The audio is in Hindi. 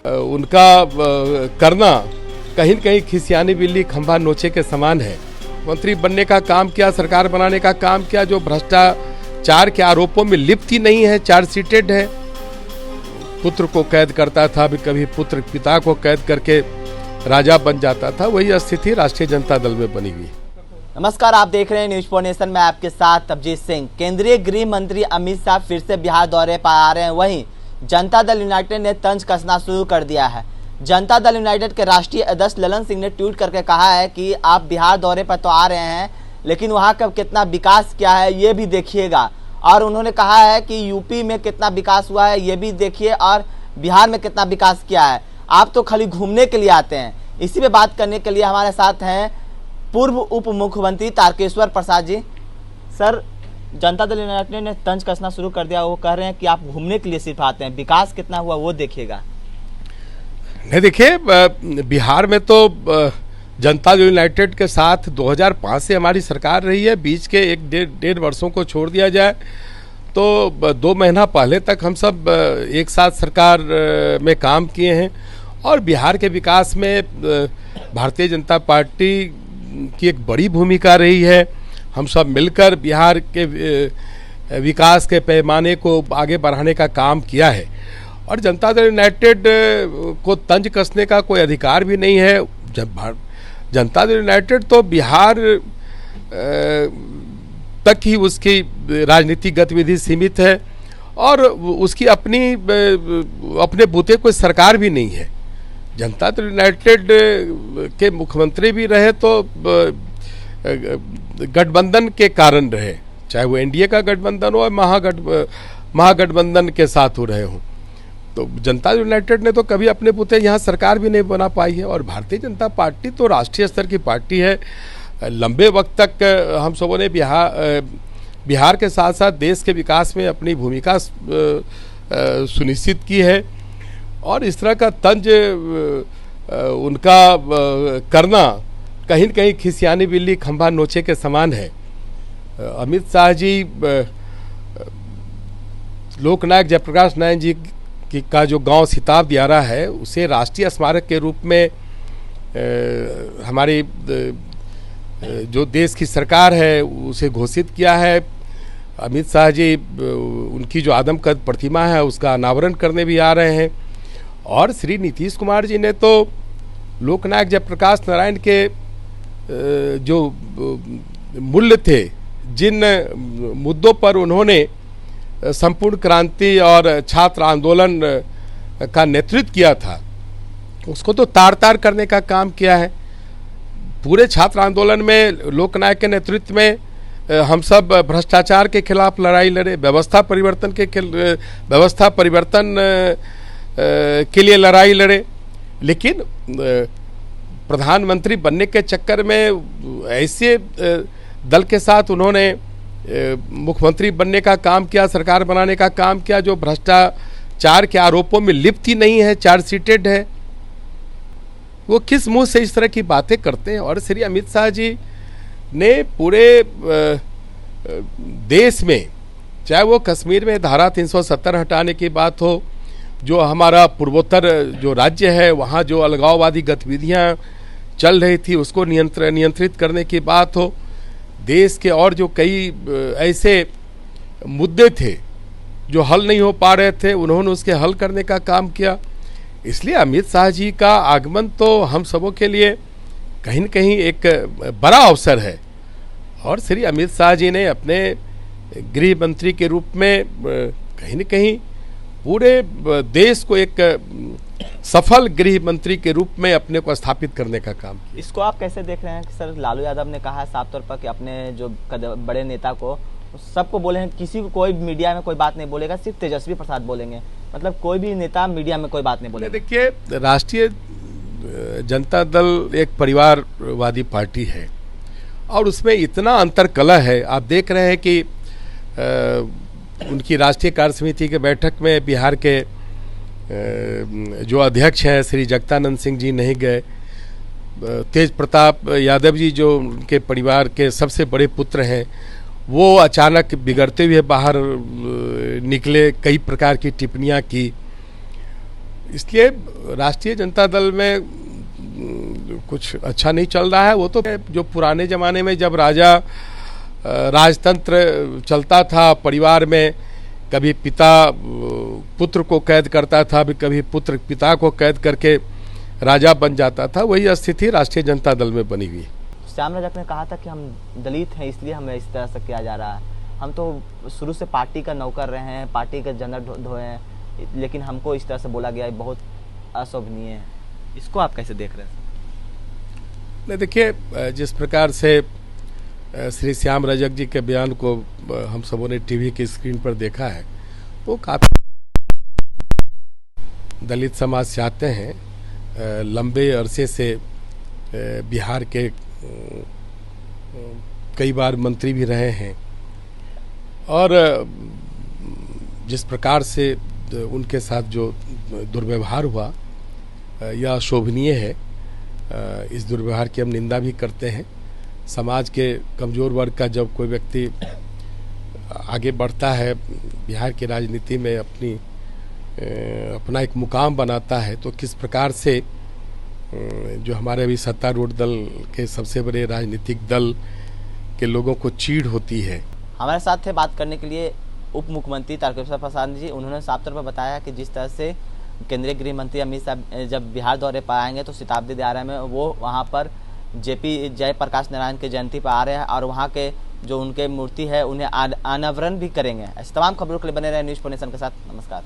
उनका करना कहीं न कहीं खिसियानी बिल्ली खंभा नोचे के समान है। मंत्री बनने का काम किया, सरकार बनाने का काम किया, जो भ्रष्टाचार के आरोपों में लिप्त ही नहीं है, चार्जशीटेड है। पुत्र को कैद करता था, कभी पुत्र पिता को कैद करके राजा बन जाता था। वही स्थिति राष्ट्रीय जनता दल में बनी हुई। नमस्कार, आप देख रहे हैं न्यूज फॉर नेशन में आपके साथ अभिजीत सिंह। केंद्रीय गृह मंत्री अमित शाह फिर से बिहार दौरे पर आ रहे हैं। वहीं जनता दल यूनाइटेड ने तंज कसना शुरू कर दिया है। जनता दल यूनाइटेड के राष्ट्रीय अध्यक्ष ललन सिंह ने ट्वीट करके कहा है कि आप बिहार दौरे पर तो आ रहे हैं, लेकिन वहां का कितना विकास किया है ये भी देखिएगा। और उन्होंने कहा है कि यूपी में कितना विकास हुआ है ये भी देखिए और बिहार में कितना विकास किया है। आप तो खाली घूमने के लिए आते हैं। इसी पे बात करने के लिए हमारे साथ हैं पूर्व उप मुख्यमंत्री तारकेश्वर प्रसाद जी। सर, जनता दल यूनाइटेड ने तंज कसना शुरू कर दिया। वो कह रहे हैं कि आप घूमने के लिए सिर्फ आते हैं, विकास कितना हुआ वो देखिएगा। नहीं, देखिए, बिहार में तो जनता दल यूनाइटेड के साथ 2005 से हमारी सरकार रही है। बीच के एक डेढ़ वर्षों को छोड़ दिया जाए तो 2 महीना पहले तक हम सब एक साथ सरकार में काम किए हैं। और बिहार के विकास में भारतीय जनता पार्टी की एक बड़ी भूमिका रही है। हम सब मिलकर बिहार के विकास के पैमाने को आगे बढ़ाने का काम किया है। और जनता दल यूनाइटेड को तंज कसने का कोई अधिकार भी नहीं है। जब जनता दल यूनाइटेड तो बिहार तक ही उसकी राजनीतिक गतिविधि सीमित है और उसकी अपने बूते कोई सरकार भी नहीं है। जनता दल यूनाइटेड के मुख्यमंत्री भी रहे तो गठबंधन के कारण रहे, चाहे वो एनडीए का गठबंधन हो, महागठबंधन के साथ हो रहे हों। तो जनता यूनाइटेड ने तो कभी अपने पुते यहाँ सरकार भी नहीं बना पाई है। और भारतीय जनता पार्टी तो राष्ट्रीय स्तर की पार्टी है। लंबे वक्त तक हम सबों ने बिहार के साथ साथ देश के विकास में अपनी भूमिका सुनिश्चित की है। और इस तरह का तंज उनका करना कहीं न कहीं खिसियानी बिल्ली खंभा नोचे के समान है। अमित शाह जी लोकनायक जयप्रकाश नारायण जी का जो गांव सिताब दियारा है उसे राष्ट्रीय स्मारक के रूप में हमारी जो देश की सरकार है उसे घोषित किया है। अमित शाह जी उनकी जो आदमकद प्रतिमा है उसका अनावरण करने भी आ रहे हैं। और श्री नीतीश कुमार जी ने तो लोकनायक जयप्रकाश नारायण के जो मूल्य थे, जिन मुद्दों पर उन्होंने संपूर्ण क्रांति और छात्र आंदोलन का नेतृत्व किया था, उसको तो तार तार करने का काम किया है। पूरे छात्र आंदोलन में लोकनायक के नेतृत्व में हम सब भ्रष्टाचार के खिलाफ लड़ाई लड़े, व्यवस्था परिवर्तन के लिए लड़ाई लड़े। लेकिन प्रधानमंत्री बनने के चक्कर में ऐसे दल के साथ उन्होंने मुख्यमंत्री बनने का काम किया, सरकार बनाने का काम किया, जो भ्रष्टाचार के आरोपों में लिप्त ही नहीं है, चार्जशीटेड है। वो किस मुंह से इस तरह की बातें करते हैं। और श्री अमित शाह जी ने पूरे देश में, चाहे वो कश्मीर में धारा 370 हटाने की बात हो, जो हमारा पूर्वोत्तर जो राज्य है वहाँ जो अलगाववादी गतिविधियाँ चल रही थी उसको नियंत्रित करने की बात हो, देश के और जो कई ऐसे मुद्दे थे जो हल नहीं हो पा रहे थे, उन्होंने उसके हल करने का काम किया। इसलिए अमित शाह जी का आगमन तो हम सबों के लिए कहीं न कहीं एक बड़ा अवसर है। और श्री अमित शाह जी ने अपने गृह मंत्री के रूप में कहीं न कहीं पूरे देश को एक सफल गृह मंत्री के रूप में अपने को स्थापित करने का काम किया। इसको आप कैसे देख रहे हैं कि सर लालू यादव ने कहा है साफ तौर पर कि अपने जो बड़े नेता को सबको बोले हैं, किसी को कोई मीडिया में कोई बात नहीं बोलेगा, सिर्फ तेजस्वी प्रसाद बोलेंगे, मतलब कोई भी नेता मीडिया में कोई बात नहीं बोलेगा। देखिए, राष्ट्रीय जनता दल एक परिवारवादी पार्टी है और उसमें इतना अंतरकलह है। आप देख रहे हैं कि उनकी राष्ट्रीय कार्य समिति के बैठक में बिहार के जो अध्यक्ष हैं श्री जगदानंद सिंह जी नहीं गए। तेज प्रताप यादव जी जो उनके परिवार के सबसे बड़े पुत्र हैं वो अचानक बिगड़ते हुए बाहर निकले, कई प्रकार की टिप्पणियां की। इसलिए राष्ट्रीय जनता दल में कुछ अच्छा नहीं चल रहा है। वो तो जो पुराने ज़माने में जब राजतंत्र चलता था, परिवार में कभी पिता पुत्र को कैद करता था, कभी पुत्र पिता को कैद करके राजा बन जाता था, वही स्थिति राष्ट्रीय जनता दल में बनी हुई है। श्याम रजक ने कहा था कि हम दलित हैं इसलिए हमें इस तरह से किया जा रहा है, हम तो शुरू से पार्टी का नौकर रहे हैं, पार्टी के झंडा ढोए हैं, लेकिन हमको इस तरह से बोला गया है, बहुत अशोभनीय है। इसको आप कैसे देख रहे हैं? नहीं, देखिए, जिस प्रकार से श्री श्याम रजक जी के बयान को हम सबों ने टीवी की स्क्रीन पर देखा है, वो काफ़ी दलित समाज से आते हैं, लंबे अरसे से बिहार के कई बार मंत्री भी रहे हैं, और जिस प्रकार से उनके साथ जो दुर्व्यवहार हुआ यह अशोभनीय है। इस दुर्व्यवहार की हम निंदा भी करते हैं। समाज के कमज़ोर वर्ग का जब कोई व्यक्ति आगे बढ़ता है, बिहार की राजनीति में अपना एक मुकाम बनाता है, तो किस प्रकार से जो हमारे अभी सत्तारूढ़ दल के सबसे बड़े राजनीतिक दल के लोगों को चीड़ होती है। हमारे साथ थे बात करने के लिए उप मुख्यमंत्री तारकिशोर प्रसाद जी। उन्होंने साफ तौर पर बताया कि जिस तरह से केंद्रीय गृह मंत्री अमित शाह जब बिहार दौरे पर आएंगे तो शताब्दी दिहाड़े में वो वहाँ पर जेपी जयप्रकाश नारायण की जयंती पर आ रहे हैं और वहाँ के जो उनके मूर्ति है उन्हें अनावरण भी करेंगे। ऐसे तमाम खबरों के लिए बने रहे न्यूज़ पोनेशन के साथ। नमस्कार।